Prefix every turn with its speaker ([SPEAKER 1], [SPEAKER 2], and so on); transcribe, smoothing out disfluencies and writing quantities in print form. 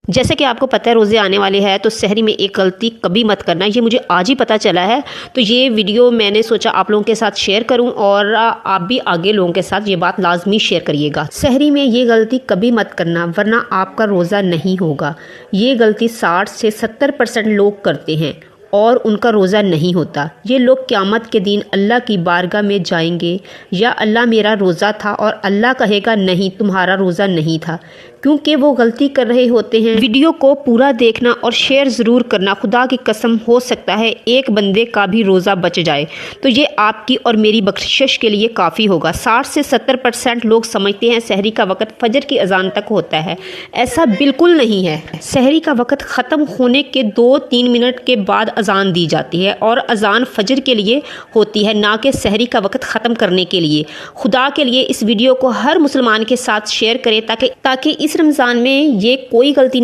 [SPEAKER 1] जैसे कि आपको पता है रोज़े आने वाले हैं, तो सहरी में एक गलती कभी मत करना। ये मुझे आज ही पता चला है, तो ये वीडियो मैंने सोचा आप लोगों के साथ शेयर करूं और आप भी आगे लोगों के साथ ये बात लाजमी शेयर करिएगा। सहरी में ये गलती कभी मत करना, वरना आपका रोज़ा नहीं होगा। ये गलती 60 से 70% लोग करते हैं और उनका रोज़ा नहीं होता। ये लोग क़यामत के दिन अल्लाह की बारगाह में जाएंगे, या अल्लाह मेरा रोज़ा था, और अल्लाह कहेगा नहीं तुम्हारा रोज़ा नहीं था, क्योंकि वो गलती कर रहे होते हैं। वीडियो को पूरा देखना और शेयर ज़रूर करना। खुदा की कसम हो सकता है एक बंदे का भी रोज़ा बच जाए, तो ये आपकी और मेरी बख्शिश के लिए काफ़ी होगा। 60 से 70% लोग समझते हैं सहरी का वक़्त फजर की अजान तक होता है। ऐसा बिल्कुल नहीं है। सहरी का वक़्त ख़त्म होने के 2-3 मिनट के बाद अजान दी जाती है, और अजान फजर के लिए होती है, ना कि सहरी का वक़्त ख़त्म करने के लिए। खुदा के लिए इस वीडियो को हर मुसलमान के साथ शेयर करें, ताकि इस रमज़ान में ये कोई गलती